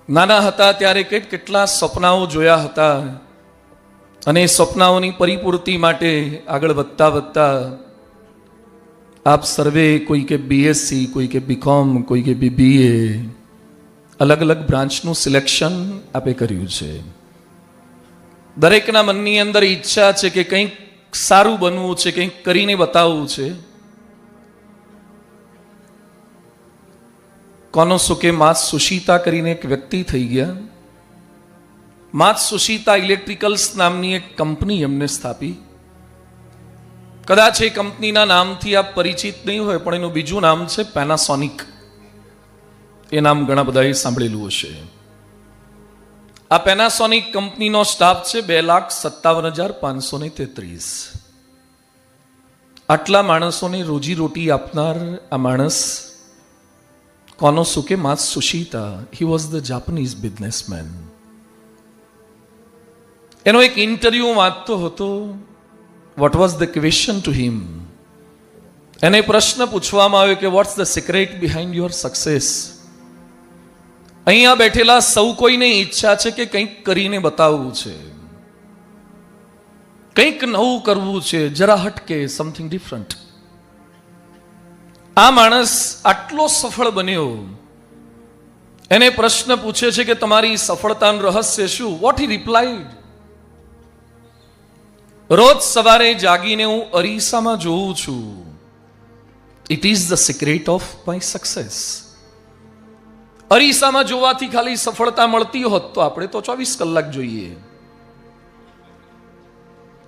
નાના હતા ત્યારે કેટલા સપનાઓ જોયા હતા અને સપનાઓની પરિપૂર્તિ માટે આગળ વધતા વધતા આપ સર્વે કોઈ કે બીએસસી, કોઈ કે બીકોમ, કોઈ કે બીબીએ, અલગ અલગ બ્રાન્ચનું સિલેક્શન આપે કર્યું છે. દરેકના મનની અંદર ઈચ્છા છે કે કંઈક સારું બનવું છે, કંઈક કરીને બતાવવું છે. કોનો સુકે માત સુશીતા કરીને એક વ્યક્તિ થઈ ગયા. માત સુશીતા ઇલેક્ટ્રિકલ્સ નામની એક કંપની એમને સ્થાપી. કદાચ એ કંપનીના નામથી આપ પરિચિત નહીં હોય, પણ એનું બીજું નામ છે પેનાસોનિક. એ નામ ઘણા બધાએ સાંભળેલું હશે. આ પેનાસોનિક કંપનીનો સ્ટાફ છે 2,57,533. આટલા માણસોને રોજીરોટી આપનાર આ માણસ Konosuke Matsushita, he was the Japanese businessman. એનો એક ઇન્ટરવ્યુ વાંચતો હતો. What was the question to him? એને પ્રશ્ન પૂછવામાં આવ્યો કે what's the secret behind your success? અહીંયા બેઠેલા સૌ કોઈને ઈચ્છા છે કે કંઈક કરીને બતાવવું છે, કંઈક નવું કરવું છે, જરા હટકે, સમથિંગ ડિફરન્ટ. આ માણસ આટલો સફળ બન્યો. એને પ્રશ્ન પૂછે છે કે તમારી સફળતાનું રહસ્ય શું? વોટ હી રિપ્લાઈડ, રોજ સવારે જાગીને હું અરીસામાં જોઉં છું. It is the secret of my success. અરીસામાં જોવાથી ખાલી સફળતા મળતી હોત તો આપણે તો 24 કલાક જોઈએ.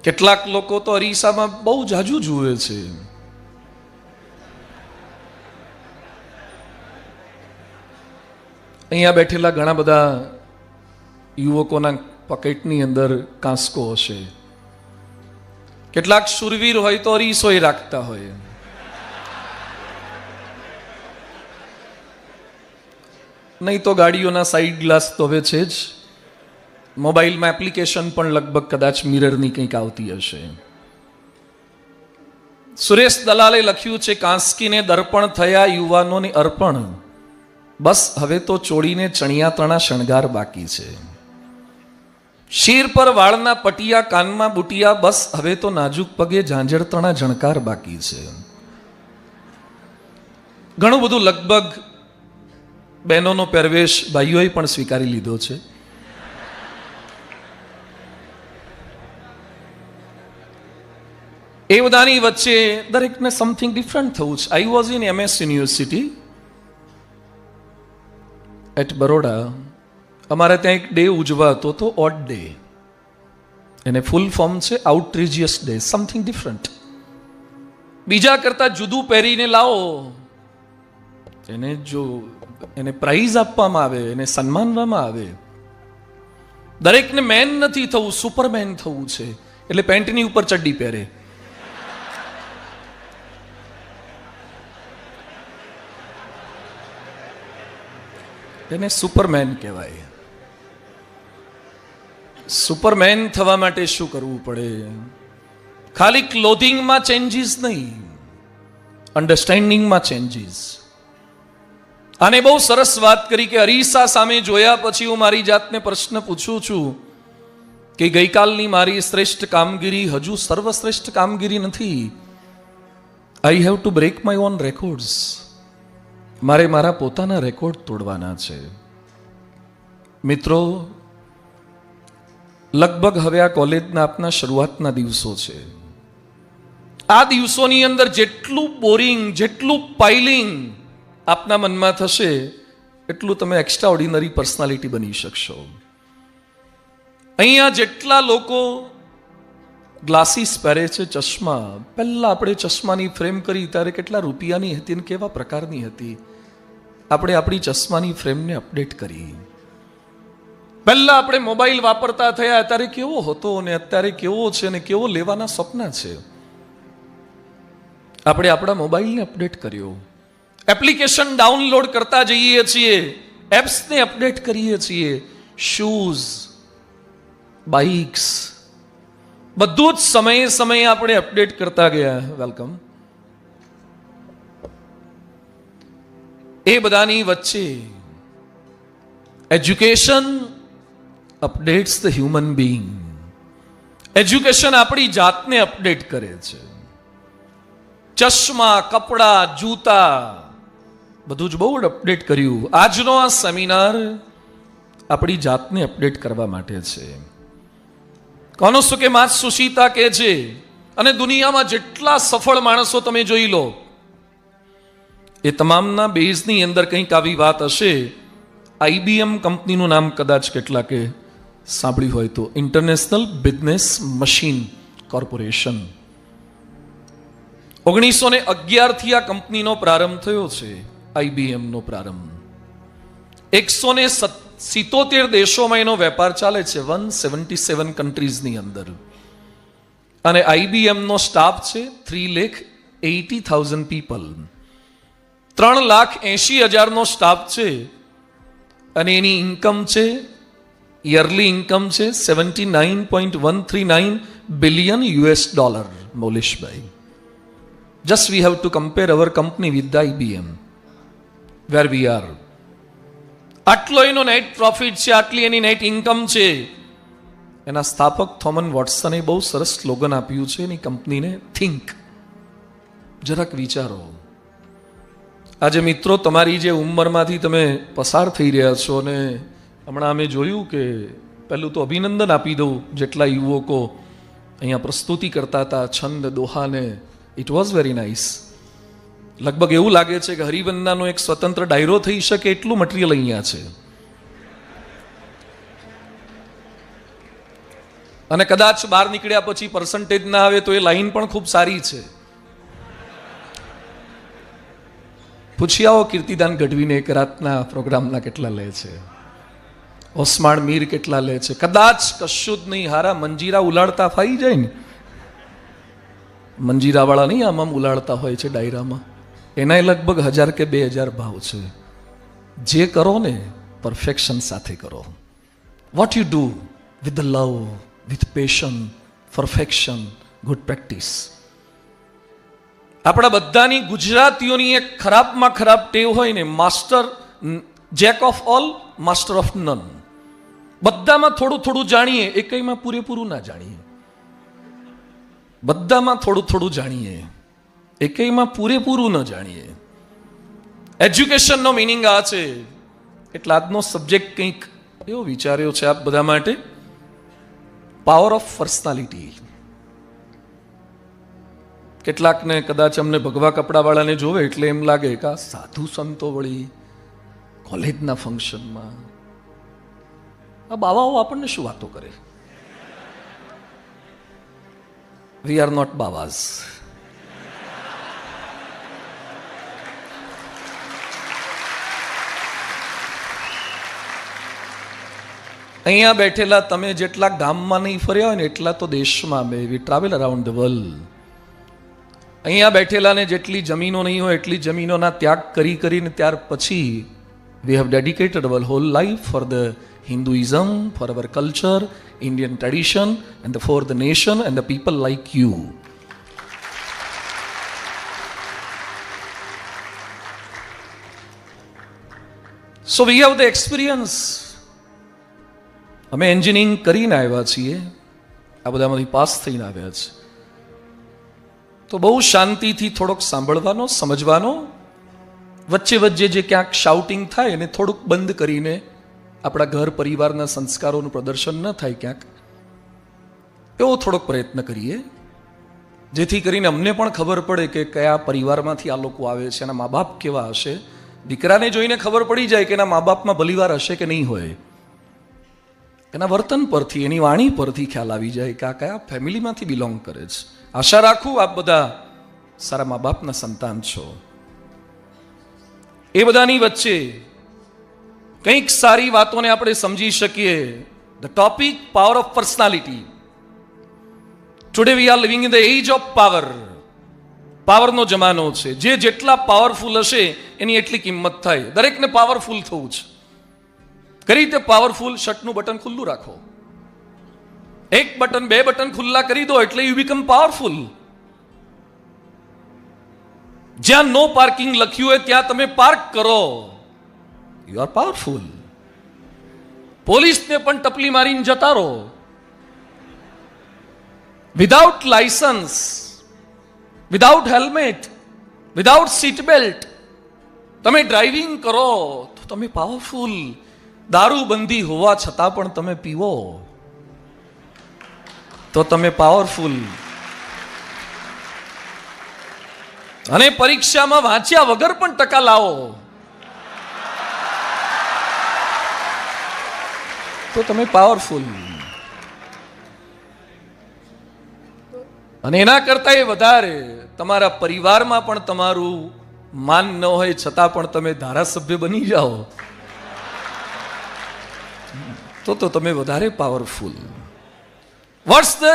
કેટલાક લોકો તો અરીસામાં બહુ જાજુ જુએ છે. અહીંયા બેઠેલા ઘણા બધા યુવકોના પોકેટની અંદર કાંસકો હશે. કેટલાક શુરવીર હોય તો અરીસોય રાખતા હોય. નહીં તો ગાડીઓના સાઈડ ગ્લાસ તો હવે છે જ. મોબાઈલમાં એપ્લિકેશન પણ લગભગ કદાચ મિરરની કંઈક આવતી હશે. સુરેશ દલાલે લખ્યું છે, કાંસકીને દર્પણ થયા યુવાનોને અર્પણ, બસ હવે તો ચોળીને ચણિયાતણા શણગાર બાકી છે. શીર પર વાળના પટિયા, કાનમાં બુટિયા, બસ હવે તો નાજુક પગે ઝાંઝરતણા ઝણકાર બાકી છે. ઘણું બધું લગભગ બહેનોનો પહેરવેશ ભાઈઓએ પણ સ્વીકારી લીધો છે. એ બધાની વચ્ચે દરેકને સમથિંગ ડિફરન્ટ થવું છે. I was in MS university at Baroda. અમારે ત્યાં એક ડે ઉજવાતો હતો, ઓડ ડે. એને ફૂલ ફોર્મ છે આઉટરીજિયસ ડે, સમથિંગ ડિફરન્ટ. બીજા કરતા જુદું પહેરીને લાવો, એને જો એને પ્રાઇઝ આપવામાં આવે, એને સન્માનવામાં આવે. દરેકને મેન નથી થવું, સુપરમેન થવું છે. એટલે પેન્ટની ઉપર ચડ્ડી પહેરે. એને સુપરમેન કહેવાય. સુપરમેન થવા માટે શું કરવું પડે? ખાલી ક્લોધિંગમાં ચેન્જીસ નહીં, અન્ડરસ્ટેન્ડિંગમાં ચેન્જીસ. આને બહુ સરસ વાત કરી કે અરીસા સામે જોયા પછી હું મારી જાતને પ્રશ્ન પૂછું છું કે ગઈકાલની મારી શ્રેષ્ઠ કામગીરી હજુ સર્વશ્રેષ્ઠ કામગીરી નથી. I have to break my own records. મારે મારા પોતાના રેકોર્ડ તોડવાના છે. મિત્રો, લગભગ હવે આ કોલેજના આપના શરૂઆતના દિવસો છે. આ દિવસોની અંદર જેટલું બોરિંગ, જેટલું પાઇલિંગ આપના મનમાં થશે, એટલું તમે એક્સ્ટ્રા ઓર્ડિનરી પર્સનાલિટી બની શકશો. અહીંયા જેટલા લોકો ગ્લાસીસ પહેરે છે, ચશ્મા, પહેલા આપણે ચશ્માની ફ્રેમ કરી ત્યારે કેટલા રૂપિયાની હતી અને કેવા પ્રકારની હતી. આપણે આપણી ચશ્માની ફ્રેમને અપડેટ કરી. પહેલા આપણે મોબાઈલ વાપરતા થયા ત્યારે કેવો હતો અને અત્યારે કેવો છે અને કેવો લેવાના સપના છે. આપણે આપણા મોબાઈલને અપડેટ કર્યો. એપ્લિકેશન ડાઉનલોડ કરતા જઈએ છીએ, એપ્સને અપડેટ કરીએ છીએ. શૂઝ, બાઇક્સ, બધું જ સમયે સમયે આપણે અપડેટ કરતા ગયા. વેલકમ. એ બધાની વચ્ચે education updates the human being. Education આપણી જાતને અપડેટ કરે છે. ચશ્મા, કપડા, જૂતા બધું જ બહુ અપડેટ કર્યું. આજનો આ સેમિનાર આપણી જાતને અપડેટ કરવા માટે છે. કોનો સુકે માત સુશીતા કહે છે, અને દુનિયામાં જેટલા સફળ માણસો તમે જોઈ લો, એ તમામના બેઝની અંદર કંઈક આવી વાત હશે. IBM કંપનીનું નામ કદાચ કેટલાકે સાંભળ્યું હોય તો, ઇન્ટરનેશનલ બિઝનેસ મશીન કોર્પોરેશન. 1911 થી આ કંપનીનો પ્રારંભ થયો છે. IBM નો પ્રારંભ. 177 દેશોમાં એનો વેપાર ચાલે છે, 177 કન્ટ્રીઝની અંદર. અને IBM નો સ્ટાફ છે 3,80,000 પીપલ. 3,80,000 નો સ્ટાફ છે. અને એની ઇન્કમ છે, યરલી ઇન્કમ છે $79.139 billion. મૌલિશભાઈ, just we have to compare our company with the IBM where we are. આટલો એનો નેટ પ્રોફિટ છે, આટલી એની નેટ ઇન્કમ છે. એના સ્થાપક થોમન વોટસને બહુ સરસ સ્લોગન આપ્યું છે એની કંપનીને, થિંક. જરાક વિચારો. આજે મિત્રો, તમારી જે ઉંમરમાંથી તમે પસાર થઈ રહ્યા છો, અને હમણાં અમે જોયું કે પહેલું તો અભિનંદન આપી દઉં જેટલા યુવકો અહીંયા પ્રસ્તુતિ કરતા હતા, છંદ દોહાને. It was very nice. લગભગ એવું લાગે છે કે હરિવંદનાનો એક સ્વતંત્ર ડાયરો થઈ શકે એટલું મટીરિયલ અહીંયા છે. અને કદાચ બહાર નીકળ્યા પછી પર્સન્ટેજ ના આવે તો એ લાઈન પણ ખૂબ સારી છે. પૂછી આવો કીર્તિદાન ગઢવીને એક રાતના પ્રોગ્રામના કેટલા લે છે, ઓસ્માણ મીર કેટલા લે છે. કદાચ કશું જ નહીં, હારા મંજીરા ઉલાડતા ફાઈ જાય ને, મંજીરા વાળા નહીં આમ ઉલાડતા હોય છે ડાયરામાં, એના લગભગ 1000 કે 2000 ભાવ છે. જે કરો ને પરફેક્શન સાથે કરો. What you do with the love, with passion, perfection, good practice. આપણા બધાની ગુજરાતીઓની એક ખરાબમાં ખરાબ ટેવ હોય ને, master, Jack of all, master of none. બધામાં થોડું થોડું જાણીએ, એકઈમાં પૂરેપૂરું ના જાણીએ. બધામાં થોડું થોડું જાણીએ, એકઈમાં પૂરેપૂરું ન જાણીએ. એજ્યુકેશનનો મિનિંગ આ છે. એટલે આજનો સબ્જેક્ટ કંઈક એવો વિચાર્યો છે આપ બધા માટે, પાવર ઓફ પર્સનાલિટી. કેટલાકને કદાચ અમને ભગવા કપડાવાળાને જોવે એટલે એમ લાગે કે આ સાધુ સંતો વળી કોલેજના ફંક્શનમાં આ બાવાઓ આપણને શું વાતો કરે. We are not bawas. અહીંયા બેઠેલા તમે જેટલા ગામમાં નહીં ફર્યા હોય ને એટલા તો દેશમાં. વી ટ્રાવેલ અરાઉન્ડ ધ વર્લ્ડ. અહીંયા બેઠેલાને જેટલી જમીનો નહીં હોય એટલી જમીનોના ત્યાગ કરી કરીને ત્યાર પછી we have dedicated our whole life for the Hinduism, for our culture, Indian tradition, and for the nation and the people like you. So we have the experience. અમે એન્જિનિયરિંગ કરીને આવ્યા છીએ, આ બધામાંથી પાસ થઈને આવ્યા છે. તો બહુ શાંતિથી થોડોક સાંભળવાનો, સમજવાનો, વચ્ચે વચ્ચે જે ક્યાંક શાઉટિંગ થાય એને થોડુંક બંધ કરીને, આપણા ઘર પરિવારના સંસ્કારોનું પ્રદર્શન ન થાય ક્યાંક, એવો થોડોક પ્રયત્ન કરીએ, જેથી કરીને અમને પણ ખબર પડે કે કયા પરિવારમાંથી આ લોકો આવે છે, એના મા બાપ કેવા હશે. દીકરાને જોઈને ખબર પડી જાય કે એના મા બાપમાં ભલીવાર હશે કે નહીં હોય. એના વર્તન પરથી, એની વાણી પરથી ખ્યાલ આવી જાય કે આ કયા ફેમિલીમાંથી બિલોંગ કરે છે. આશા રાખું આપ બધા સારા મા બાપના સંતાન છો. એ બધાની વચ્ચે કંઈક સારી વાતોને આપણે સમજી શકીએ. The topic power of personality. Today we are living in the age of power. પાવરનો જમાનો છે. જે જેટલા પાવરફુલ હશે એની એટલી કિંમત થાય. દરેકને પાવરફુલ થવું છે. કઈ રીતે પાવરફુલ? શર્ટનું બટન ખુલ્લું રાખો, એક બટન, બે બટન ખુલ્લા કરી દો એટલે યુ બીકમ પાવરફુલ. જ્યાં નો પાર્કિંગ લખ્યું હોય ત્યાં તમે પાર્ક કરો, યુ આર પાવરફુલ. પોલીસને પણ ટપલી મારીને જતા રહો, without licence, without helmet, without seat belt તમે ડ્રાઇવિંગ કરો તો તમે પાવરફુલ. દારૂબંધી હોવા છતાં પણ તમે પીવો તો તમે પાવરફુલ. અને પરીક્ષામાં વાંચ્યા વગર પણ ટકા લાવો તો તમે પાવરફુલ. અને એના કરતા એ વધારે, તમારા પરિવારમાં પણ તમારું માન ન હોય છતાં પણ તમે ધારાસભ્ય બની જાઓ તો તમે વધારે પાવરફુલ. What's the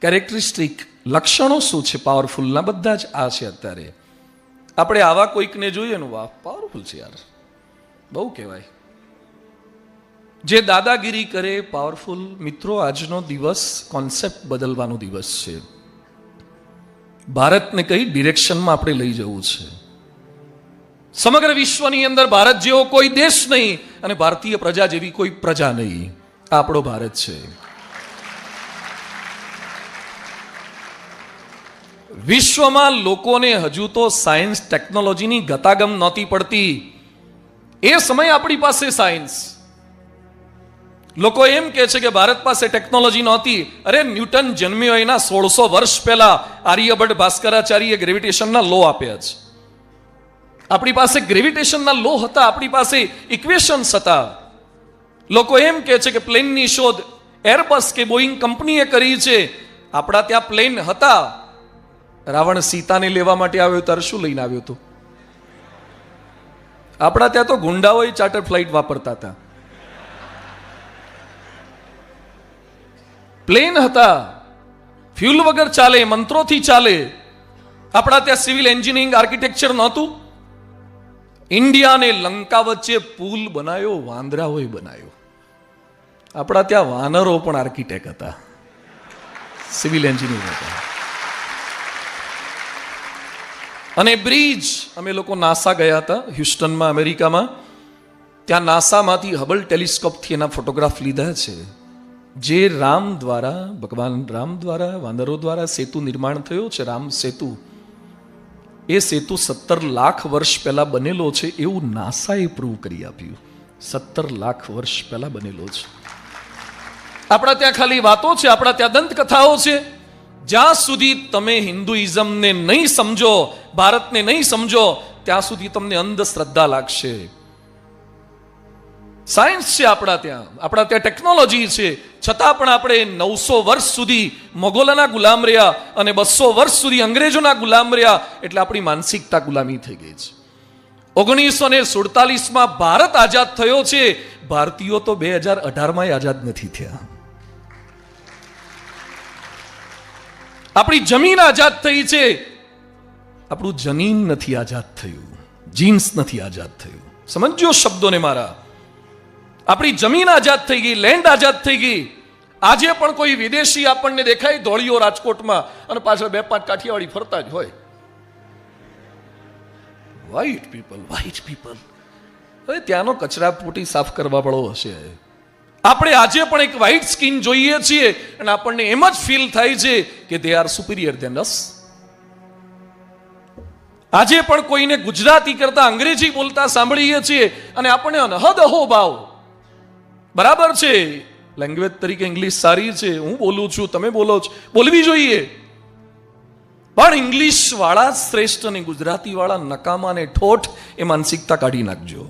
characteristic? લક્ષણો શું છે પાવરફુલના? બધા જ આ છે. અત્યારે આપણે આવા કોઈકને જોઈએ ને, વાહ પાવરફુલ છે યાર, બહુ કહેવાય. જે દાદાગીરી કરે પાવરફુલ. મિત્રો, આજનો દિવસ કોન્સેપ્ટ બદલવાનો દિવસ છે. ભારતને કઈ ડિરેક્શનમાં આપણે લઈ જવું છે. સમગ્ર વિશ્વની અંદર ભારત જેવો કોઈ દેશ નહીં અને ભારતીય પ્રજા જેવી કોઈ પ્રજા નહીં. આ આપણો ભારત છે. વિશ્વમાં લોકોને હજુ તો સાયન્સ ટેકનોલોજીની ગતાગમ નહોતી પડતી. એ સમય આપણી પાસે સાયન્સ. લોકો એમ કહે છે કે ભારત પાસે ટેકનોલોજી નહોતી. અરે ન્યૂટન જન્મ્યો એના 1600 વર્ષ પહેલા આર્યભટ્ટ ભાસ્કરાચાર્યએ ગ્રેવિટેશનના લો આપ્યા છે. આપણી પાસે ગ્રેવિટેશનના લો હતા, આપણી પાસે ઇક્વેશન્સ હતા. લોકો એમ કહે છે કે પ્લેનની શોધ એરબસ કે બોઈંગ કંપનીએ કરી છે. આપણા ત્યાં પ્લેન હતા. રાવણ સીતાને લેવા માટે આવ્યો ત્યારે શું લઈને આવ્યો હતો? આપણા ત્યાં તો ગુંડાઓએ ચાર્ટર ફ્લાઇટ વાપરતા હતા. પ્લેન હતા, ફ્યુલ વગર ચાલે, મંત્રોથી ચાલે. આપણા ત્યાં સિવિલ એન્જિનિયરિંગ આર્કિટેક્ચર નહોતું. ઇન્ડિયા અને લંકા વચ્ચે પુલ બનાવ્યો, વાંદરાઓએ બનાવ્યો. આપણા ત્યાં વાનરો પણ આર્કિટેક્ટ હતા, સિવિલ એન્જિનિયર હતા. અને બ્રિજ, અમે લોકો નાસા ગયા હતા હ્યુસ્ટનમાં, અમેરિકામાં. ત્યાં નાસામાંથી હબલ ટેલિસ્કોપથી એના ફોટોગ્રાફ લીધા છે. જે રામ દ્વારા, ભગવાન રામ દ્વારા, વાનરો દ્વારા સેતુ નિર્માણ થયો છે, રામ સેતુ, એ સેતુ 17 લાખ વર્ષ પહેલા બનેલો છે એવું નાસાએ પ્રૂવ કરી આપ્યું. 17 લાખ વર્ષ પહેલા બનેલો છે. આપણા ત્યાં ખાલી વાતો છે, આપણા ત્યાં દંતકથાઓ છે. જ્યાં સુધી તમે હિન્દુઇઝમને નહીં સમજો, ભારતને નહીં સમજો, ત્યાં સુધી તમને અંધશ્રદ્ધા લાગશે. સાયન્સ છે આપણા ત્યાં ટેકનોલોજી છે, છતાં પણ આપણે 900 વર્ષ સુધી મોગલોના ગુલામ રહ્યા અને 200 વર્ષ સુધી અંગ્રેજોના ગુલામ રહ્યા. એટલે આપણી માનસિકતા ગુલામી થઈ ગઈ છે. 1947માં ભારત આઝાદ થયો છે. ભારતીયો તો 2018માં આઝાદ નથી થયા. આપણી જમીન આઝાદ થઈ છે, આપણું જનીન નથી આઝાદ થયું, જીન્સ નથી આઝાદ થયું. સમજો શબ્દોને મારા. આપણી જમીન આઝાદ થઈ ગઈ, લેન્ડ આઝાદ થઈ ગઈ. આજે પણ કોઈ વિદેશી આપણને દેખાય ધોળીઓ રાજકોટમાં અને પાછળ 2-5 કાઠિયાવાડી ફરતા જ હોય. White people. હવે ત્યાંનો કચરા પોટી સાફ કરવા વાળો હશે. આપણે આજે પણ એક વ્હાઈટ સ્કિન જોઈએ છીએ અને આપણને એમ જ ફીલ થાય છે કે દે આર સુપિરિયર ધેન અસ. આજે પણ કોઈને ગુજરાતી કરતા અંગ્રેજી બોલતા સાંભળીએ છીએ અને આપણને અનહદ અહોભાવ. બરાબર છે, લેંગ્વેજ તરીકે ઇંગ્લિશ સારી છે, હું બોલું છું, તમે બોલો છો, બોલવી જોઈએ. પણ ઇંગ્લિશ વાળા શ્રેષ્ઠ અને ગુજરાતી વાળા નકામા અને ઠોઠ એ માનસિકતા કાઢી નાખજો.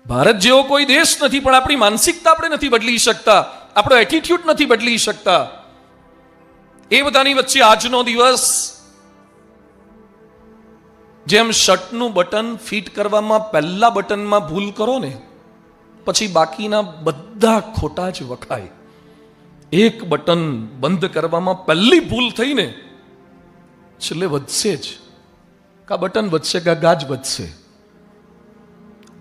ભારત જેવો કોઈ દેશ નથી, પણ આપણી માનસિકતા આપણે નથી બદલી શકતા, આપણો એટીટ્યુડ નથી બદલી શકતા. એ બધાની વચ્ચે આજનો દિવસ, જેમ શર્ટનું બટન ફિટ કરવામાં પહેલા બટનમાં ભૂલ કરો ને, પછી બાકીના બધા ખોટા જ વખાય. એક બટન બંધ કરવામાં પહેલી ભૂલ થઈ ને, છેલ્લે વધશે જ. કા બટન વધશે કા ગાજ વધશે.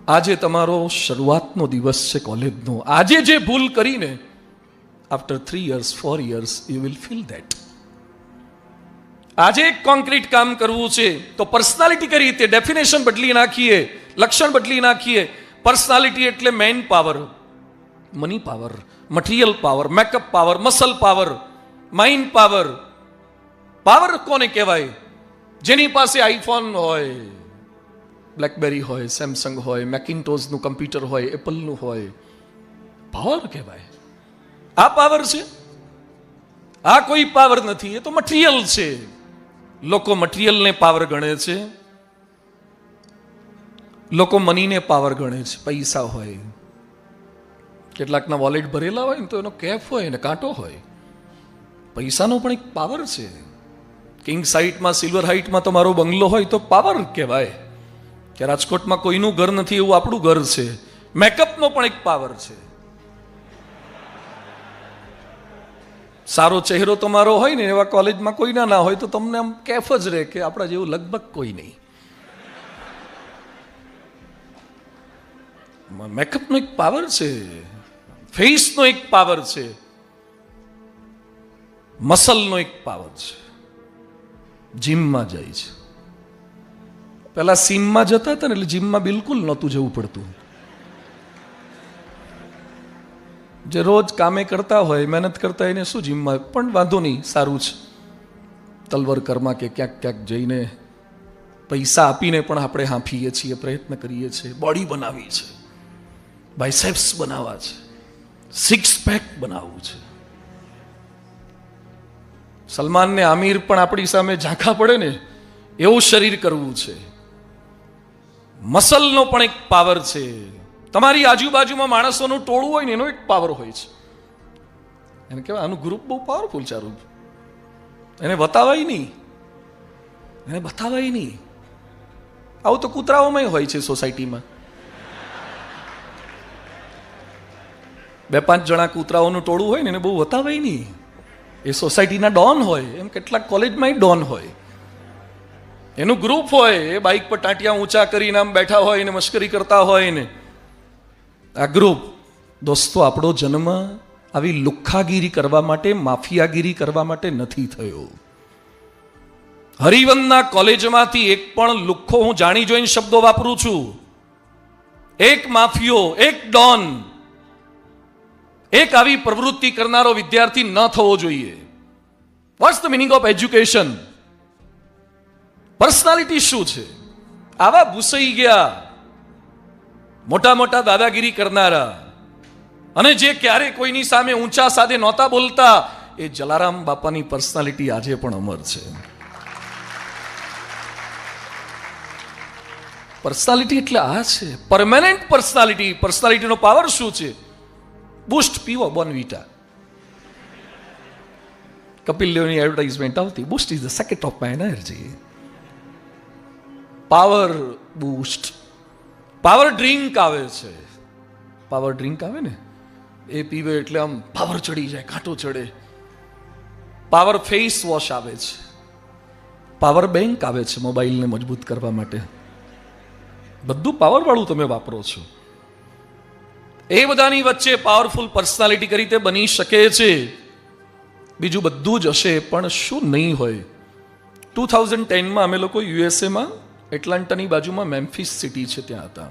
આજે તમારો શરૂઆતનો દિવસ છે કોલેજનો. આજે જે ભૂલ કરીને, after 3 years 4 years you will feel that. આજે એક કોન્ક્રીટ કામ કરવું છે તો પર્સનાલિટી કઈ રીતે ડેફિનેશન બદલી નાખીએ, લક્ષણ બદલી નાખીએ. પર્સનાલિટી એટલે man power, money power, material power, makeup power, muscle power, mind power. Power કોને કહેવાય? જેની પાસે આઈફોન હોય, બ્લેકબેરી હોય, સેમસંગ હોય, મેકિન્ટોશનું કમ્પ્યુટર હોય, એપલનું હોય, પાવર કહેવાય. આ પાવર છે? આ કોઈ પાવર નથી, એ તો મટીરિયલ છે. લોકો મટીરિયલને પાવર ગણે છે, લોકો મનીને પાવર ગણે છે. પૈસા હોય, કેટલાકના વોલેટ ભરેલા હોય ને તો એનો કેફ હોય ને કાંટો હોય. પૈસાનો પણ એક પાવર છે. કિંગ સાઇટમાં, સિલ્વર હાઇટમાં તમારો બંગલો હોય તો પાવર કહેવાય કે રાજકોટમાં કોઈનું ઘર નથી એવું આપણું ઘર છે. મેકઅપનો પણ એક પાવર છે. સારો ચહેરો તમારો હોય ને એવા કોલેજમાં કોઈના ના હોય તો તમને આમ કેફ જ રહે કે આપણા જેવું લગભગ કોઈ નહીં. મેકઅપનો એક પાવર છે, ફેસનો એક પાવર છે, મસલનો એક પાવર છે. જીમમાં જાય છે, પેલા સીમમાં જતા હતા ને એટલે જીમમાં બિલકુલ નહોતું જવું પડતું. જે રોજ કામે કરતા હોય, મહેનત કરતા એને શું જીમમાં, પણ વાંધો નહીં, સારું છે. તલવર કરમાં કે ક્યાંક ક્યાંક જઈને પૈસા આપીને પણ આપણે હાંફીએ છીએ, પ્રયત્ન કરીએ છીએ. બોડી બનાવી છે, બાયસેપ્સ બનાવવા છે, સિક્સ પેક બનાવવું છે. સલમાન ને આમિર પણ આપણી સામે ઝાંખા પડે ને એવું શરીર કરવું છે. મસલનો પણ એક પાવર છે. તમારી આજુબાજુમાં માણસોનું ટોળું હોય ને એનો એક પાવર હોય છે. એને કહેવાય આનું ગ્રુપ બહુ પાવરફુલ છે. એને બતાવાય નહીં, એને બતાવાય નહીં. આવું તો કૂતરાઓમાં હોય છે સોસાયટીમાં. 2-5 જણા કૂતરાઓનું ટોળું હોય ને એને બહુ બતાવાય નહીં. એ સોસાયટીના ડોન હોય, એમ કેટલાક કોલેજમાં ડોન હોય. એનું ગ્રુપ હોય, એ બાઇક પર ટાંટિયા ઊંચા કરીને આમ બેઠા હોય ને મશ્કરી કરતા હોય ને. આ ગ્રુપ, દોસ્તો, આપણો જન્મ આવી લુખ્ખાગીરી કરવા માટે, માફિયાગીરી કરવા માટે નથી થયો. હરિવંદના કોલેજમાંથી એક પણ લુખ્ખો, હું જાણી જોઈને શબ્દો વાપરું છું, એક માફિયો, એક ડોન, એક આવી પ્રવૃત્તિ કરનારો વિદ્યાર્થી ન થવો જોઈએ. What's the meaning of education? Personality શું છે? આવા ભૂસાઈ ગયા મોટા મોટા દાદાગીરી કરનારા, અને જે ક્યારે કોઈની સામે ઊંચા સાદે નહોતા બોલતા, એ જલારામ બાપાની પર્સનાલિટી આજે પણ અમર છે. પર્સનાલિટી એટલે આ છે, પરમેનન્ટ પર્સનાલિટી. પર્સનાલિટીનો પાવર શું છે? બુસ્ટ પીવો, બોર્નવિટા. કપિલ દેવની એડવર્ટાઇઝમેન્ટ આવતી, boost is the sacred of my energy. Power boost. Power drink આવે છે, પાવર ડ્રિંક આવે ને એ પીવે એટલે આમ પાવર ચડી જાય, કાંટો ચડે. પાવર ફેસ વોશ આવે છે, પાવર બેંક આવે છે મોબાઈલને મજબૂત કરવા માટે. બધું પાવર વાળું તમે વાપરો છો. એ બધાની વચ્ચે પાવરફુલ પર્સનાલિટી કઈ રીતે બની શકે છે? બીજું બધું જ હશે પણ શું નહીં હોય. 2010માં અમે લોકો યુએસએમાં એટલાન્ટાની બાજુમાં મેમ્ફિસ સિટી છે ત્યાં હતા.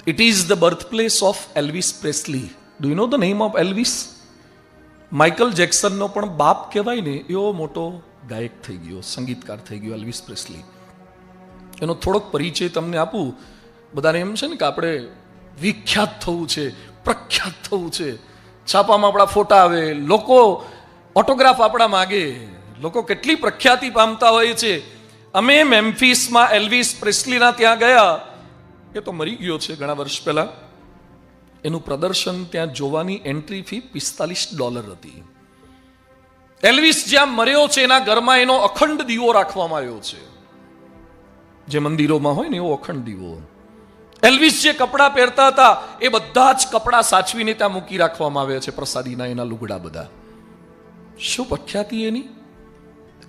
It is the birth place of Elvis Presley. Do you know the name of Elvis? Michael જેક્સનનો પણ બાપ કહેવાય ને એવો મોટો ગાયક થઈ ગયો, સંગીતકાર થઈ ગયો એલ્વિસ પ્રેસ્લી. એનો થોડોક પરિચય તમને આપું. બધાને એમ છે ને કે આપણે વિખ્યાત થવું છે, પ્રખ્યાત થવું છે, છાપામાં આપણા ફોટા આવે, લોકો ઓટોગ્રાફ આપણા માગે, લોકો કેટલી પ્રખ્યાતિ પામતા હોય છે. અમે મેમ્ફિસમાં એલ્વિસ પ્રેસ્લીના ત્યાં ગયા. એ તો મરી ગયો છે ઘણા વર્ષ પહેલા. એનું પ્રદર્શન ત્યાં જોવાની એન્ટ્રી ફી $45 હતી. એલ્વિસ જ્યાં મર્યો છે એના ઘરમાં એનો અખંડ દીવો રાખવામાં આવ્યો છે, જે મંદિરોમાં હોય ને એવો અખંડ દીવો. એલ્વિસ જે કપડાં પહેરતા હતા એ બધા જ કપડાં સાચવીને ત્યાં મૂકી રાખવામાં આવ્યા છે, પ્રસાદીના એના લુગડા બધા. શું પ્રખ્યાતિ એની!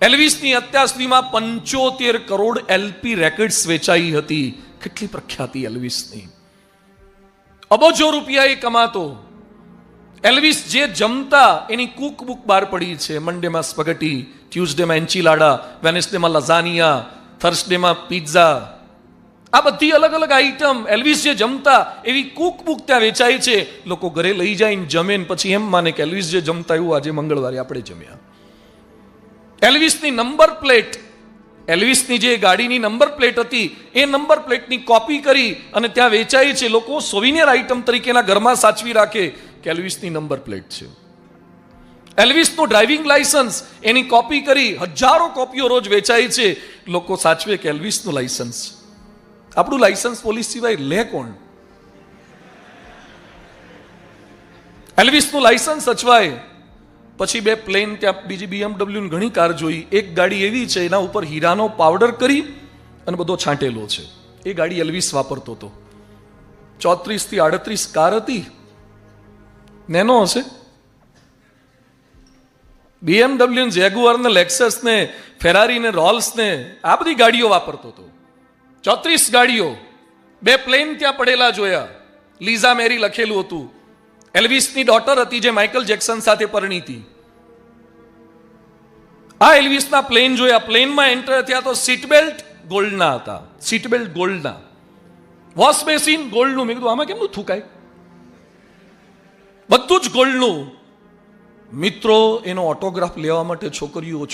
એલ્વિસની અત્યાર સુધીમાં 75 કરોડ એલપી રેકોર્ડ્સ વેચાઈ હતી. કેટલી પ્રખ્યાતિ એલ્વિસની! અબજો રૂપિયા એ કમાતો. એલ્વિસ જે જમતા એની કુક બુક બહાર પડી છે. મંડેમાં સ્પગેટી, ટ્યુઝડેમાં એન્ચીલાડા, વેનેસડેમાં લઝાનિયા, થર્સડેમાં પિઝા. આ બધી અલગ અલગ આઈટમ એલ્વિસ જે જમતા એવી કુક બુક ત્યાં વેચાય છે. લોકો ઘરે લઈ જઈને જમે ને પછી એમ માને કે એલ્વિસ જે જમતા એવું આજે મંગળવારે આપણે જમ્યા. એલ્વિસની નંબર પ્લેટ, એલ્વિસની જે ગાડીની નંબર પ્લેટ હતી એ નંબર પ્લેટની કોપી કરી અને ત્યાં વેચાય છે. લોકો સોવિનિયર આઇટમ તરીકેના ઘરમાં સાચવી રાખે કે એલ્વિસની નંબર પ્લેટ છે. એલ્વિસનું ડ્રાઇવિંગ લાયસન્સ એની કોપી કરી હજારો કોપીઓ રોજ વેચાય છે. લોકો સાચવે કે એલ્વિસનું લાયસન્સ. આપણું લાયસન્સ પોલીસ સિવાય લે કોણ? એલ્વિસનું લાયસન્સ સચવાય. પછી બે પ્લેન, ત્યાં બીજી BMW ની ઘણી કાર જોઈ. એક ગાડી એવી છે એના ઉપર હીરાનો પાવડર કરી અને બધો છાંટેલો છે. એ ગાડી એલ્વિસ વાપરતો હતો. 34 થી 38 કાર હતી. નેનો હશે. BMW, જેગુઆર ને લેક્સસ ને ફેરારી ને રોલ્સ ને આ બધી ગાડીઓ વાપરતો હતો. 34 ગાડીઓ. બે પ્લેન ત્યાં પડેલા જોયા. લીઝા મેરી લખેલું હતું. એલ્વિસની ડોટર હતી જે માઇકલ જેક્સન સાથે પરણી હતી. આ એલ્વિસના પ્લેન જોયા. પ્લેનમાં એન્ટર થયા તો સીટ બેલ્ટ ગોલ્ડના હતા. સીટ બેલ્ટ ગોલ્ડના, વોશ બેસિન ગોલ્ડનું. મેં કીધું આમાં કેમનું થૂકાય? બધું જ ગોલ્ડનું. મિત્રો, એનો ઓટોગ્રાફ લેવા માટે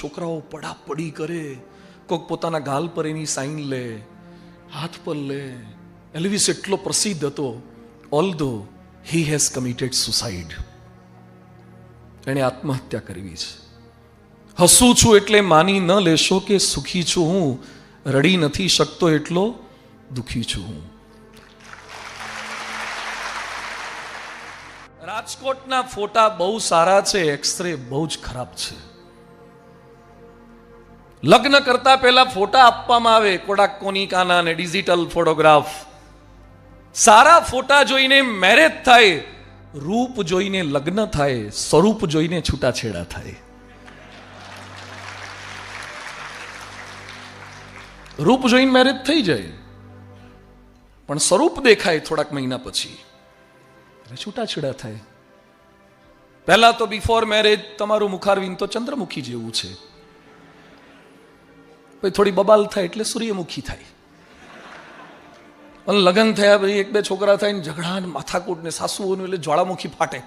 છોકરાઓ પડાપડી કરે. કોઈક પોતાના ગાલ પર એની સાઇન લે, હાથ પર લે. એલ્વિસ એટલો પ્રસિદ્ધ હતો. ઓલ્ધો he has committed suicide. એણે આત્મહત્યા કરવી છે. હસું છું એટલે માની ન લેશો કે સુખી છું હું, રડી નથી શકતો એટલો દુખી છું હું. રાજકોટના ફોટા બહુ સારા છે, એક્સરે બહુ જ ખરાબ છે. લગ્ન કરતા પહેલા ફોટા આપવામાં આવે, કોડાક કોનિકાના ને ડિજિટલ ફોટોગ્રાફ. સારા ફોટા જોઈને મેરેજ થાય, રૂપ જોઈને લગ્ન થાય, સ્વરૂપ જોઈને છૂટાછેડા થાય. રૂપ જોઈને મેરેજ થઈ જાય પણ સ્વરૂપ દેખાય થોડાક મહિના પછી છૂટાછેડા થાય. પહેલા તો બિફોર મેરેજ તમારું મુખારવિંદ તો ચંદ્રમુખી જેવું છે. પછી થોડી બબાલ થાય એટલે સૂર્યમુખી થાય. અને લગ્ન થયા પછી એક બે છોકરા થાય ને ઝઘડા ને માથાકૂટ ને સાસુઓનું એટલે જ્વાળામુખી ફાટે.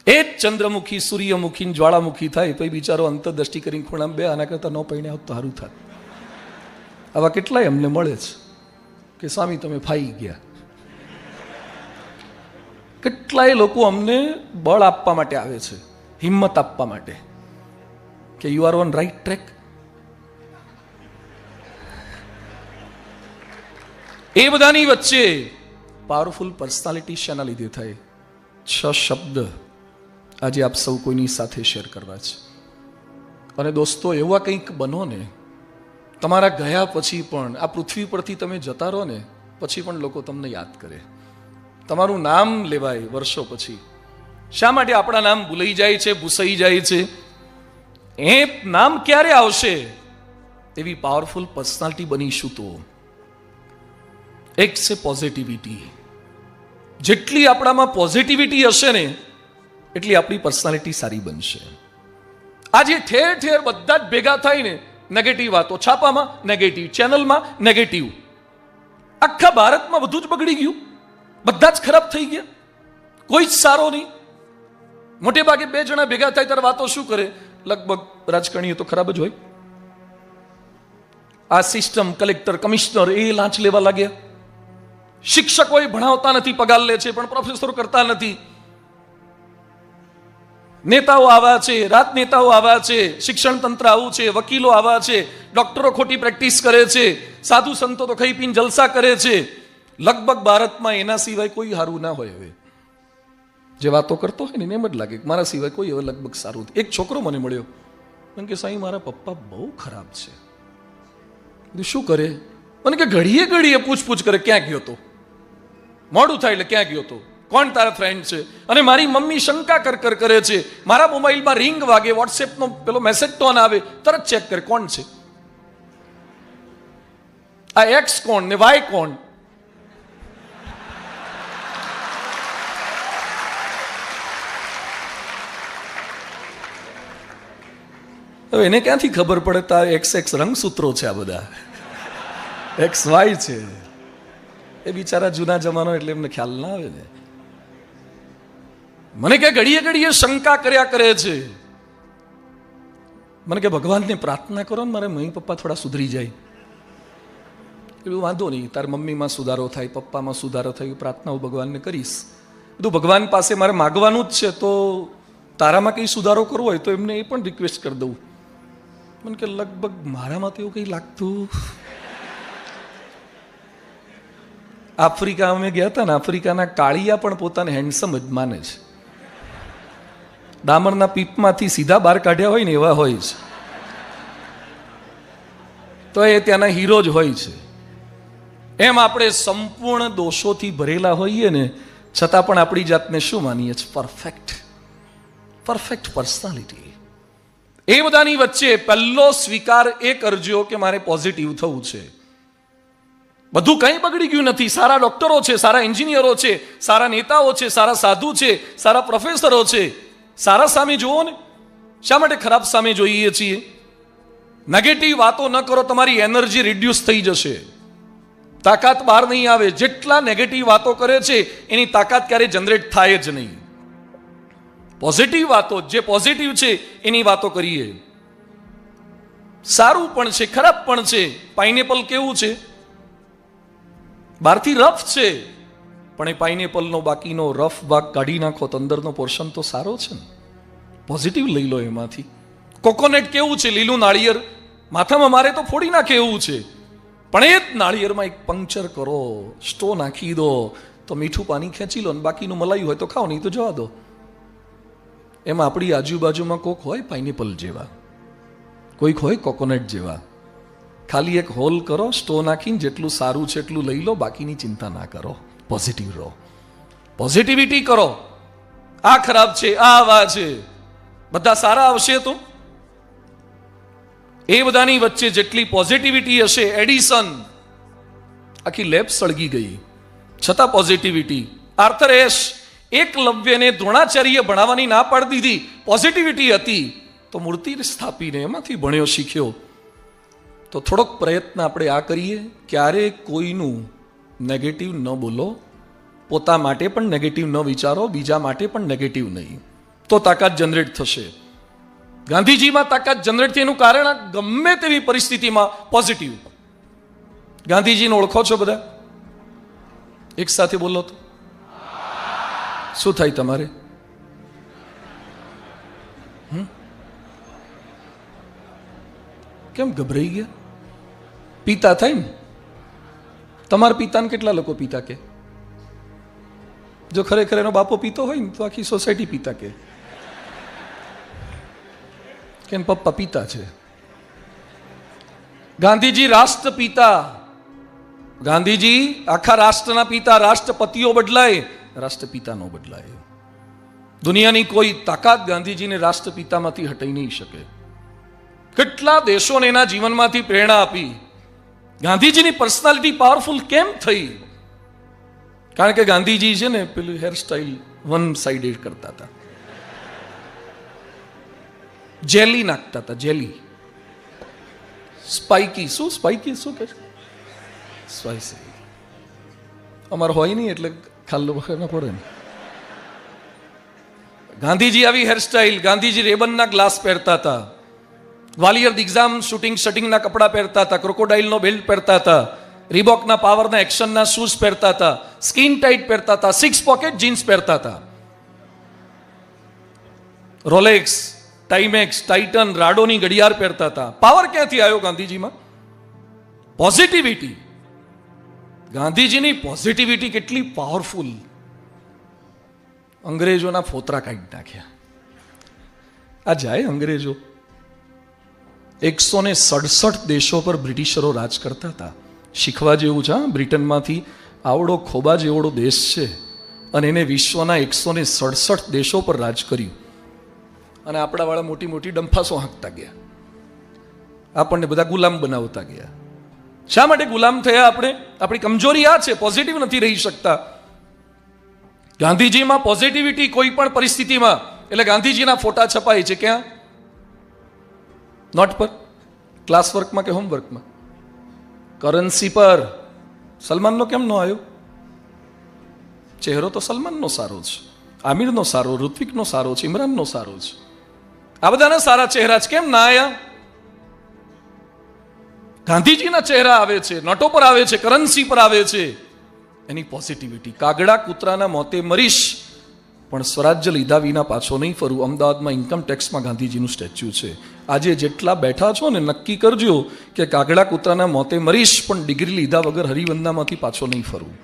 એ જ ચંદ્રમુખી સૂર્યમુખી જ્વાળામુખી થાય. પછી બિચારો અંતરદ્રષ્ટિ કરીને ખૂણામાં બે આના કરતા ન પૈણ્યા હોત તો સારું થાત. આવા કેટલાય અમને મળે છે કે સ્વામી તમે ફાઈ ગયા. કેટલાય લોકો અમને બળ આપવા માટે આવે છે, હિંમત આપવા માટે કે you are on right track. એ બધાની વચ્ચે પાવરફુલ પર્સનાલિટી શાના લીધે થાય? 6 શબ્દ આજે આપ સૌ કોઈની સાથે શેર કરવા છે. અને દોસ્તો, એવા કંઈક બનો ને તમારા ગયા પછી પણ, આ પૃથ્વી પરથી તમે જતા રહો ને પછી પણ લોકો તમને યાદ કરે, તમારું નામ લેવાય વર્ષો પછી. શા માટે આપણા નામ ભૂલાઈ જાય છે, ભૂસાઈ જાય છે? એ નામ ક્યારે આવશે? એવી પાવરફુલ પર્સનાલિટી બનીશું તો. એક છે પોઝિટિવિટી. જેટલી આપણામાં પોઝિટિવિટી હશે ને એટલી આપણી પર્સનાલિટી સારી બનશે. આજે ઠેર ઠેર બધા જ ભેગા થાય ને નેગેટિવ વાતો, છાપામાં નેગેટિવ, ચેનલમાં નેગેટિવ. આખા ભારતમાં બધું જ બગડી ગયું. બધા જ ખરાબ થઈ ગયા, કોઈ જ સારો નહીં. મોટે ભાગે 2 જણા ભેગા થાય ત્યારે વાતો શું કરે? લગભગ રાજકારણીઓ તો ખરાબ જ હોય. આ સિસ્ટમ, કલેક્ટર, કમિશનર એ લાંચ લેવા લાગ્યા. શિક્ષકો ભણાવતા નથી, પગાર લે છે પણ પ્રોફેસરો કરતા નથી. નેતાઓ આવા છે, રાજનેતાઓ આવા છે, શિક્ષણ તંત્ર આવું છે, વકીલો આવા છે, ડોક્ટરો ખોટી પ્રેક્ટિસ કરે છે, સાધુ સંતો તો ખાઈ પીને જલસા કરે છે. લગભગ ભારતમાં એના સિવાય કોઈ સારું ના હોય. હવે જે વાતો કરતો હોય ને એમ જ લાગે કે મારા સિવાય કોઈ હવે લગભગ સારું. એક છોકરો મને મળ્યો, મને કે સાંઈ મારા પપ્પા બહુ ખરાબ છે. શું કરે? મને કે ઘડીએ ઘડીએ પૂછપૂછ કરે, ક્યાં ગયો તો? મોડું થાય એટલે ક્યાં ગયો તો? કોણ તારા ફ્રેન્ડ છે? અને મારી મમ્મી શંકા કર કરે છે. મારા મોબાઈલમાં રિંગ વાગે, વોટ્સએપનો પેલો મેસેજ ટોન આવે, તરત ચેક કરે કોણ છે આ, એક્સ કોણ ને વાય કોણ. હવે એને ક્યાંથી ખબર પડે તો એક્સ રંગસૂત્રો છે, આ બધા XY છે. એ બિચારા જૂના જમાનો એટલે એમને ખ્યાલ ના આવે ને. મને કે ઘડીએ ઘડીએ શંકા કર્યા કરે છે. મને કે ભગવાનને પ્રાર્થના કરો ને મારે મમ્મી પપ્પા થોડા સુધરી જાય. એવું વાંધો નહીં, તાર મમ્મીમાં સુધારો થાય, પપ્પામાં સુધારો થાય, પ્રાર્થનાઓ ભગવાનને કરીશ. બધું ભગવાન પાસે મારે માગવાનું જ છે, તો તારામાં કંઈ સુધારો કરવો હોય તો એમને એ પણ રિક્વેસ્ટ કરી દઉં. મને કે લગભગ મારામાં તો એવું કંઈ લાગતું. આફ્રિકા અમે ગયા હતા ને, આફ્રિકાના કાળિયા પણ પોતાને હેન્ડસમ જ માને છે. ડામરના પીપમાંથી સીધા બહાર કાઢ્યા હોય ને એવા હોય છે, તો એ ત્યાંના હીરો જ હોય છે. એમ આપણે સંપૂર્ણ દોષોથી ભરેલા હોઈએ ને છતાં પણ આપણી જાતને શું માનીએ છીએ? Perfect personality. એ બધાની વચ્ચે પહેલો સ્વીકાર એ કરજો કે મારે પોઝિટિવ થવું છે. બધું કંઈ બગડી ગયું નથી. સારા ડોક્ટરો છે, સારા એન્જિનિયરો છે, સારા નેતાઓ છે, સારા સાધુ છે, સારા પ્રોફેસરો છે. સારા સામે જુઓ ને, શા માટે ખરાબ સામે જોઈએ છીએ? નેગેટિવ વાતો ન કરો, તમારી એનર્જી રિડ્યુસ થઈ જશે, તાકાત બહાર નહીં આવે. જેટલા નેગેટિવ વાતો કરે છે એની તાકાત ક્યારે જનરેટ થાય જ નહીં. પોઝિટિવ વાતો, જે પોઝિટિવ છે એની વાતો કરીએ. સારું પણ છે, ખરાબ પણ છે. પાઇનેપલ કેવું છે? બહારથી રફ છે, પણ એ પાઇનેપલનો બાકીનો રફ ભાગ કાઢી નાખો તો અંદરનો પોર્શન તો સારો છે ને. પોઝિટિવ લઈ લો એમાંથી. કોકોનટ કેવું છે? લીલું નાળિયેર માથામાં મારે તો ફોડી નાખે એવું છે, પણ એ જ નાળિયેરમાં એક પંક્ચર કરો, સ્ટો નાખી દો તો મીઠું પાણી ખેંચી લો, ને બાકીનું મલાયું હોય તો ખાઓ, નહીં તો જવા દો. એમાં આપણી આજુબાજુમાં કોક હોય પાઇનેપલ જેવા, કોઈક હોય કોકોનટ જેવા. ખાલી એક હોલ કરો, સ્ટો નાખીને જેટલું સારું છે એટલું લઈ લો, બાકીની ચિંતા ના કરો. પોઝિટિવ રહો, પોઝિટિવિટી કરો. આ ખરાબ છે, આ આવા છે, બધા સારા આવશે તો. એ બધાની વચ્ચે જેટલી પોઝિટિવિટી હશે, એડિસન આખી લેબ સળગી ગઈ છતાં પોઝિટિવિટી. આર્થર એશ એકલવ્યને દ્રોણાચાર્ય ભણાવવાની ના પાડી દીધી, પોઝિટિવિટી હતી તો મૂર્તિ સ્થાપીને એમાંથી ભણ્યો શીખ્યો. તો થોડોક પ્રયત્ન આપણે આ કરીએ, ક્યારે કોઈનું નેગેટિવ ન બોલો, પોતા માટે પણ નેગેટિવ ન વિચારો, બીજા માટે પણ નેગેટિવ નહીં, તો તાકાત જનરેટ થશે. ગાંધીજીમાં તાકાત જનરેટ થઈ એનું કારણ ગમે તેવી પરિસ્થિતિમાં પોઝિટિવ. ગાંધીજીને ઓળખો છો બધા? એક સાથે બોલો તો શું થાય તમારે? કેમ ગભરાઈ ગયા? પિતા થાય ને. તમારા પિતાને કેટલા લોકો પિતા કે? જો ખરેખર એનો બાપો પીતો હોય ને તો આખી સોસાયટી પિતા કે પપ્પા પિતા છે. ગાંધીજી રાષ્ટ્રપિતા. ગાંધીજી આખા રાષ્ટ્રના પિતા. રાષ્ટ્રપતિઓ બદલાય, રાષ્ટ્રપિતા નો બદલાય. દુનિયાની કોઈ તાકાત ગાંધીજીને રાષ્ટ્રપિતામાંથી હટાઈ નહીં શકે. કેટલા દેશોને એના જીવનમાંથી પ્રેરણા આપી. ગાંધીજીની પર્સનાલિટી પાવરફુલ કેમ થઈ? કારણ કે ગાંધીજી છે ને પેલું હેરસ્ટાઇલ વન સાઇડેડ કરતા હતા, જેલી નાખતા હતા, જેલી, સ્પાઇકી. શું સ્પાઇકી? શું કે સ્પાઇસી? અમારે હોય નહીં એટલે ખાલ્લો વખત પડે ને. ગાંધીજી આવી હેરસ્ટાઇલ. ગાંધીજી રેબનના ગ્લાસ પહેરતા હતા, ગ્વાલિયર એક્ઝામ શૂટિંગ શટિંગના કપડા પહેરતા હતા, ક્રોકોડાઇલનો બેલ્ટ પહેરતા હતા, રીબોકના પાવરના એક્શનના શૂઝ પહેરતા હતા, સ્કિન ટાઇટ પહેરતા હતા, 6 પોકેટ જીન્સ પહેરતા હતા, રોલેક્સ, ટાઈમેક્સ, ટાઇટન, રાડોની ઘડિયાળ પહેરતા હતા. પાવર ક્યાંથી આવ્યો ગાંધીજીમાં? પોઝિટિવિટી. ગાંધીજીની પોઝિટિવિટી કેટલી પાવરફુલ. અંગ્રેજોના ફોતરા કાઢી નાખ્યા. આ જાય અંગ્રેજો. 167 દેશો પર બ્રિટિશરો રાજ કરતા હતા. શીખવા જેવું છે. બ્રિટનમાંથી આવડો ખોબા જેવડો દેશ છે અને એને વિશ્વના 167 દેશો પર રાજ કર્યું. અને આપણા વાળા મોટી મોટી ડંફાસો હાંકતા ગયા, આપણને બધા ગુલામ બનાવતા ગયા. શા માટે ગુલામ થયા આપણે? આપણી કમજોરી આ છે, પોઝિટિવ નથી રહી શકતા. ગાંધીજીમાં પોઝિટિવિટી કોઈ પણ પરિસ્થિતિમાં. એટલે ગાંધીજીના ફોટા છપાય છે ક્યાં? નોટ પર, ક્લાસ વર્કમાં કે હોમવર્કમાં, કરન્સી પર. સલમાનનો કેમ ન આવ્યો? ચહેરો તો સલમાનનો સારો છે, આમિરનો સારો, ઋત્વિકનો સારો છે, ઇમરાનનો સારો છે, આ બધાના સારા ચહેરા છે, કેમ ના આવ્યા? ગાંધીજીના ચહેરા આવે છે, નોટો પર આવે છે, કરન્સી પર આવે છે. એની પોઝિટિવિટી. કાગડા કૂતરાના મોતે મરીશ પણ સ્વરાજ્ય લીધા વિના પાછો નહીં ફરું. અમદાવાદમાં ઇન્કમ ટેક્સમાં ગાંધીજીનું સ્ટેચ્યુ છે. આજે જેટલા બેઠા છો ને, નક્કી કરજો કે કાગડા કૂતરાના મોતે મરીશ પણ ડિગ્રી લીધા વગર હરિવંદામાંથી પાછો નહીં ફરું.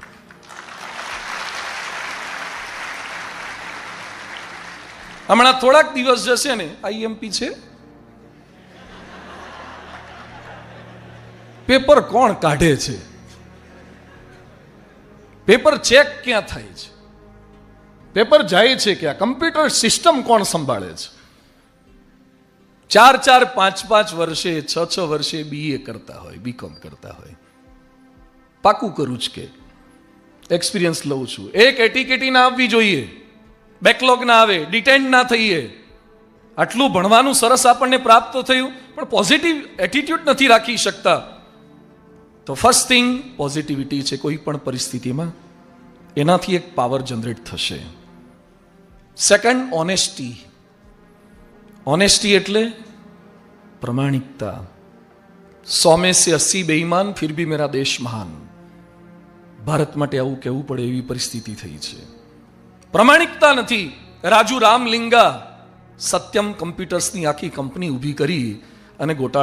હમણાં થોડાક દિવસ જશે ને, આઈએમપી છે, પેપર કોણ કાઢે છે, પેપર ચેક ક્યાં થાય છે, પેપર જાય છે ક્યાં, કમ્પ્યુટર સિસ્ટમ કોણ સંભાળે છે? 4-4, 5-5 વર્ષે, 6-6 વર્ષે બીએ કરતા હોય, બીકોમ કરતા હોય. પાકું કરું જ કે એક્સપિરિયન્સ લઉં છું. એક એટીકેટી ના આવવી જોઈએ, બેકલોગ ના આવે, ડિટેન્ડ ના થઈએ. આટલું ભણવાનું સરસ આપણને પ્રાપ્ત થયું, પણ પોઝિટિવ એટીટ્યુડ નથી રાખી શકતા. તો ફર્સ્ટ થિંગ પોઝિટિવિટી છે. કોઈ પણ પરિસ્થિતિમાં એનાથી એક પાવર જનરેટ થશે. Second, honesty. ઓનેસ્ટી એટલે પ્રમાણિકતા. 100 में से 80 बेईमान फिर भी मेरा देश महान. ભારત માટે આવું કહેવું પડે એવી પરિસ્થિતિ થઈ છે. પ્રમાણિકતા નથી. રાજુ રામલિંગા સત્યમ કમ્પ્યુટર્સની આખી કંપની ઊભી કરી અને ગોટાળા